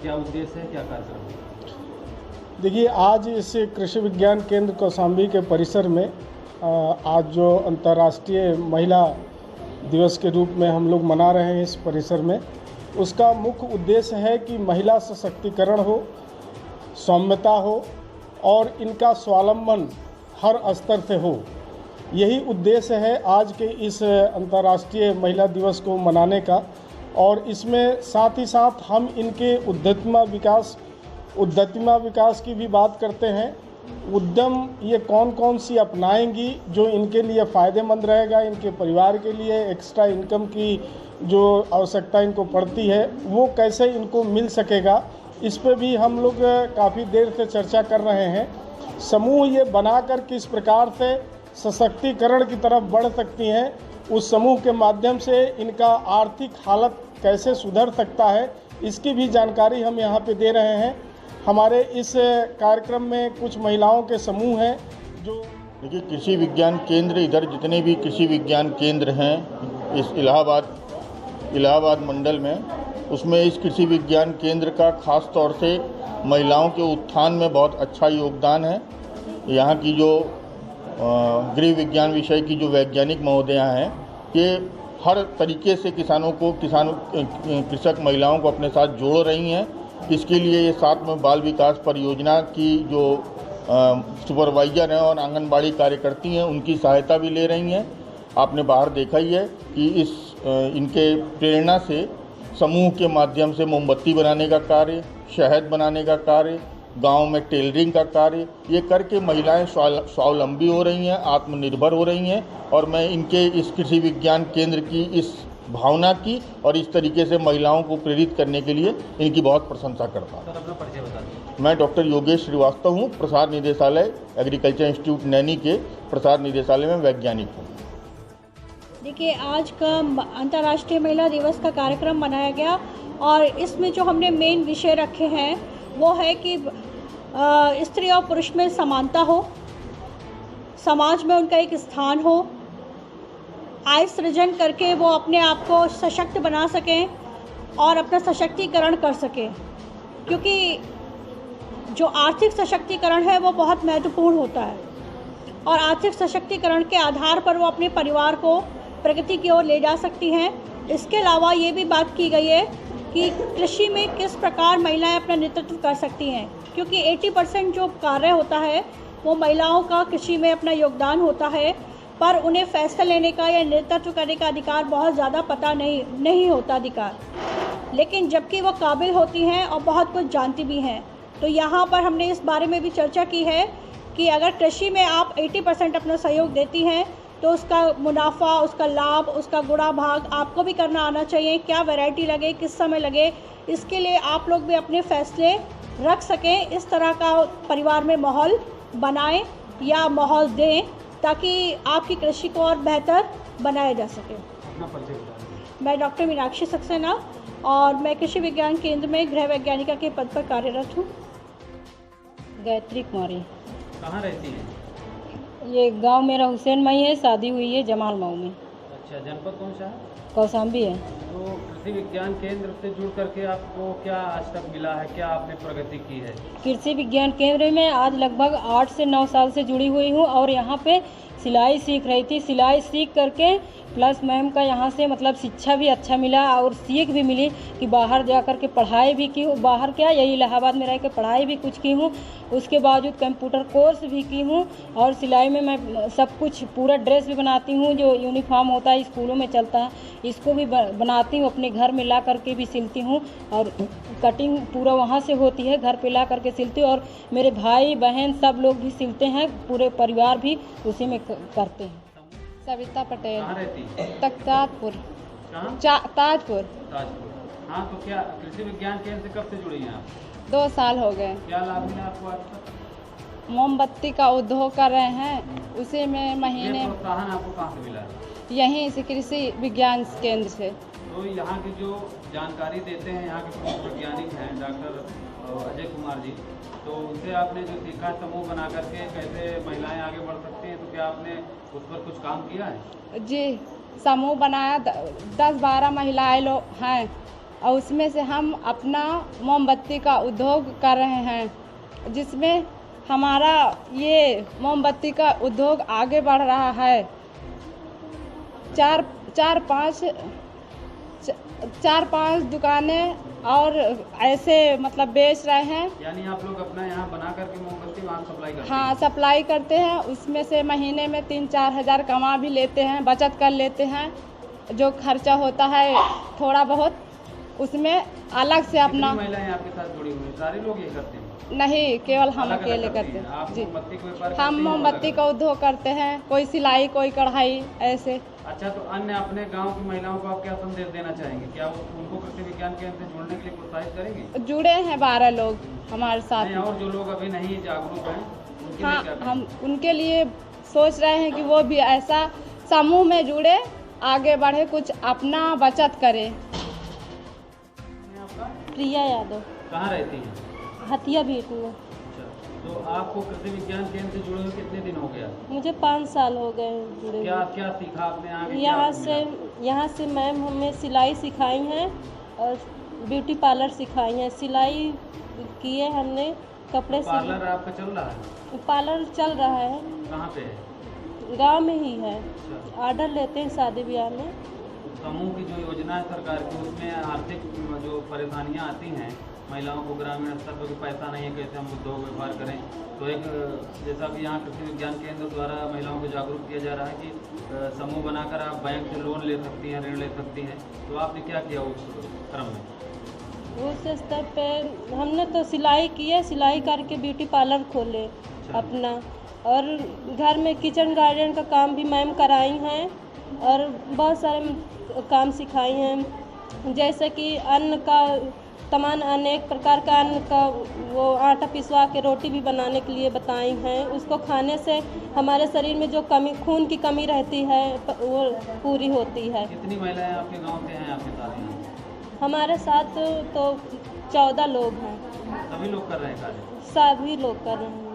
क्या उद्देश्य है, क्या कार्यक्रम है? देखिए, आज इस कृषि विज्ञान केंद्र कौशाम्बी के परिसर में आज जो अंतर्राष्ट्रीय महिला दिवस के रूप में हम लोग मना रहे हैं इस परिसर में, उसका मुख्य उद्देश्य है कि महिला सशक्तिकरण हो, सौम्यता हो और इनका स्वावलंबन हर स्तर से हो। यही उद्देश्य है आज के इस अंतर्राष्ट्रीय महिला दिवस को मनाने का। और इसमें साथ ही साथ हम इनके उद्यमिता विकास की भी बात करते हैं। उद्यम ये कौन कौन सी अपनाएंगी जो इनके लिए फ़ायदेमंद रहेगा, इनके परिवार के लिए एक्स्ट्रा इनकम की जो आवश्यकता इनको पड़ती है वो कैसे इनको मिल सकेगा, इस पे भी हम लोग काफ़ी देर से चर्चा कर रहे हैं। समूह ये बनाकर किस प्रकार से सशक्तिकरण की तरफ बढ़ सकती हैं, उस समूह के माध्यम से इनका आर्थिक हालत कैसे सुधर सकता है, इसकी भी जानकारी हम यहाँ पे दे रहे हैं। हमारे इस कार्यक्रम में कुछ महिलाओं के समूह हैं जो देखिए, कृषि विज्ञान केंद्र, इधर जितने भी कृषि विज्ञान केंद्र हैं इस इलाहाबाद मंडल में, उसमें इस कृषि विज्ञान केंद्र का खास तौर से महिलाओं के उत्थान में बहुत अच्छा योगदान है। यहाँ की जो गृह विज्ञान विषय की जो वैज्ञानिक महोदया हैं, ये हर तरीके से कृषक महिलाओं को अपने साथ जोड़ रही हैं। इसके लिए ये साथ में बाल विकास परियोजना की जो सुपरवाइज़र हैं और आंगनबाड़ी कार्यकर्ती हैं, उनकी सहायता भी ले रही हैं। आपने बाहर देखा ही है कि इनके प्रेरणा से समूह के माध्यम से मोमबत्ती बनाने का कार्य, शहद बनाने का कार्य, गांव में टेलरिंग का कार्य, ये करके महिलाएं स्वावलंबी हो रही हैं, आत्मनिर्भर हो रही हैं। और मैं इनके इस कृषि विज्ञान केंद्र की इस भावना की और इस तरीके से महिलाओं को प्रेरित करने के लिए इनकी बहुत प्रशंसा करता हूँ। सर, अपना परिचय बता दीजिए। मैं डॉक्टर योगेश श्रीवास्तव हूँ, प्रसार निदेशालय एग्रीकल्चर इंस्टीट्यूट नैनी के प्रसार निदेशालय में वैज्ञानिक हूँ। देखिए, आज का अंतर्राष्ट्रीय महिला दिवस का कार्यक्रम मनाया गया और इसमें जो हमने मेन विषय रखे हैं वो है कि स्त्री और पुरुष में समानता हो, समाज में उनका एक स्थान हो, आय सृजन करके वो अपने आप को सशक्त बना सकें और अपना सशक्तिकरण कर सकें। क्योंकि जो आर्थिक सशक्तिकरण है वो बहुत महत्वपूर्ण होता है और आर्थिक सशक्तिकरण के आधार पर वो अपने परिवार को प्रगति की ओर ले जा सकती हैं। इसके अलावा ये भी बात की गई है कि कृषि में किस प्रकार महिलाएं अपना नेतृत्व कर सकती हैं, क्योंकि 80% जो कार्य होता है वो महिलाओं का कृषि में अपना योगदान होता है, पर उन्हें फैसला लेने का या नेतृत्व करने का अधिकार बहुत ज़्यादा पता नहीं होता अधिकार, लेकिन जबकि वो काबिल होती हैं और बहुत कुछ जानती भी हैं। तो यहाँ पर हमने इस बारे में भी चर्चा की है कि अगर कृषि में आप 80% अपना सहयोग देती हैं तो उसका मुनाफा, उसका लाभ, उसका गुणा भाग आपको भी करना आना चाहिए। क्या वैरायटी लगे, किस समय लगे, इसके लिए आप लोग भी अपने फैसले रख सकें। इस तरह का परिवार में माहौल बनाएं या माहौल दें ताकि आपकी कृषि को और बेहतर बनाया जा सके। अपना परिचय बता दीजिए। मैं डॉक्टर मीनाक्षी सक्सेना और मैं कृषि विज्ञान केंद्र में गृह वैज्ञानिका के पद पर कार्यरत हूँ। गायत्री कुमारी। कहाँ रहती हैं? ये गांव मेरा हुसैन मई है, शादी हुई है जमाल मऊ में। अच्छा, जनपद कौन सा है? कौशाम्बी है। तो कृषि विज्ञान केंद्र से जुड़ करके आपको क्या आज तक मिला है, क्या आपने प्रगति की है? कृषि विज्ञान केंद्र में आज लगभग 8 से 9 साल से जुड़ी हुई हूँ और यहाँ पे सिलाई सीख रही थी। सिलाई सीख करके प्लस मैम का यहाँ से मतलब शिक्षा भी अच्छा मिला और सीख भी मिली कि बाहर जा कर के पढ़ाई भी की हूँ। बाहर क्या, यही इलाहाबाद में रह के पढ़ाई भी कुछ की हूँ। उसके बावजूद कंप्यूटर कोर्स भी की हूँ और सिलाई में मैं सब कुछ पूरा ड्रेस भी बनाती हूँ। जो यूनिफॉर्म होता है स्कूलों में चलता है, इसको भी बनाती हूँ, अपने घर में ला करके भी सिलती हूँ और कटिंग पूरा वहाँ से होती है, घर पे ला करके सिलती हूँ। और मेरे भाई बहन सब लोग भी सिलते हैं, पूरे परिवार भी उसी में करते हैं। सविता पटेल। कहाँ रहती है? ताजपुर। कहाँ? ताजपुर। हाँ, तो क्या कृषि विज्ञान केंद्र से कब से जुड़ी हैं आप? 2 साल हो गए। क्या लाभ मिला आपको आज तक? मोमबत्ती का उद्योग कर रहे हैं, उसी में महीने। ये प्रोत्साहन आपको कहाँ से मिला? यहीं से कृषि विज्ञान केंद्र से। तो यहाँ की जो जानकारी देते हैं यहाँ के प्रमुख वैज्ञानिक हैं डॉक्टर अजय कुमार जी, तो उनसे आपने जो सीखा समूह बना करके कैसे महिलाएं आगे बढ़ सकती हैं, तो क्या आपने उस पर कुछ काम किया है? जी, समूह बनाया, 10-12 महिलाएं लोग हैं और उसमें से हम अपना मोमबत्ती का उद्योग कर रहे हैं, जिसमें हमारा ये मोमबत्ती का उद्योग आगे बढ़ रहा है। चार पांच दुकानें और ऐसे मतलब बेच रहे हैं। यानी आप लोग अपना यहाँ बना करके मोमबत्ती वहाँ सप्लाई करते हैं? हाँ, सप्लाई करते हैं। उसमें से महीने में 3-4 हज़ार कमा भी लेते हैं, बचत कर लेते हैं। जो खर्चा होता है थोड़ा बहुत, उसमें अलग से अपना। कितनी महिलाएं आपके साथ जुड़ी हुई हैं? सारे लोग ये करते हैं? नहीं, केवल हम अलग-अलग अकेले करती करते हैं। आप हैं जी। मोमबत्ती को व्यापार हम करती हैं? मोमबत्ती का उद्योग करते हैं, कोई सिलाई, कोई कढ़ाई, ऐसे। अच्छा, तो अन्य अपने गांव की महिलाओं को आप क्या संदेश देना चाहेंगे? क्या उनको कृषि विज्ञान केंद्र से जुड़ने के लिए प्रोत्साहित करेंगे? जुड़े हैं 12 लोग हमारे साथ। नहीं, और जो लोग अभी नहीं जागरूक हैं उनके हाँ, लिए क्या करें? हम उनके लिए सोच रहे हैं कि वो भी ऐसा समूह में जुड़े, आगे बढ़े, कुछ अपना बचत करे। आपका प्रिया यादव, कहाँ रहती हैं? हथिया भीट में। अच्छा, तो आपको कृषि विज्ञान केंद्र से जुड़े हुए कितने दिन हो गया? मुझे 5 साल हो गए हैं जुड़े क्या हुए। क्या सीखा आपने यहाँ? यहाँ से मैम हमें सिलाई सिखाई हैं और ब्यूटी पार्लर सिखाई हैं। सिलाई किए हमने, कपड़े पार्लर आपका चल रहा है? पार्लर चल रहा है, कहाँ पे है? गांव में ही है। अच्छा, ऑर्डर लेते हैं शादी ब्याह में। समूह की जो योजना है सरकार की, उसमें आर्थिक जो परेशानियां आती हैं महिलाओं को ग्रामीण स्तर पर भी पैसा नहीं है, कैसे हम उद्योग व्यापार करें, तो एक जैसा कि यहाँ कृषि विज्ञान केंद्र द्वारा महिलाओं को जागरूक किया जा रहा है कि समूह बनाकर आप बैंक से लोन ले सकती हैं, ऋण ले सकती हैं, तो आपने क्या किया उस क्रम में? उस स्तर पे हमने तो सिलाई की है, सिलाई करके ब्यूटी पार्लर खोले अपना, और घर में किचन गार्डन का काम भी मैम कराई हैं और बहुत सारे काम सिखाई हैं, जैसे कि अन्न का तमाम अनेक प्रकार का अन्न का वो आटा पिसवा के रोटी भी बनाने के लिए बताई हैं। उसको खाने से हमारे शरीर में जो कमी, खून की कमी रहती है, वो पूरी होती है। कितनी महिलाएं आपके गांव से हैं आपके साथ यहाँ? हमारे साथ तो 14 लोग हैं। सभी लोग कर रहे हैं कार्य? सभी लोग कर रहे हैं।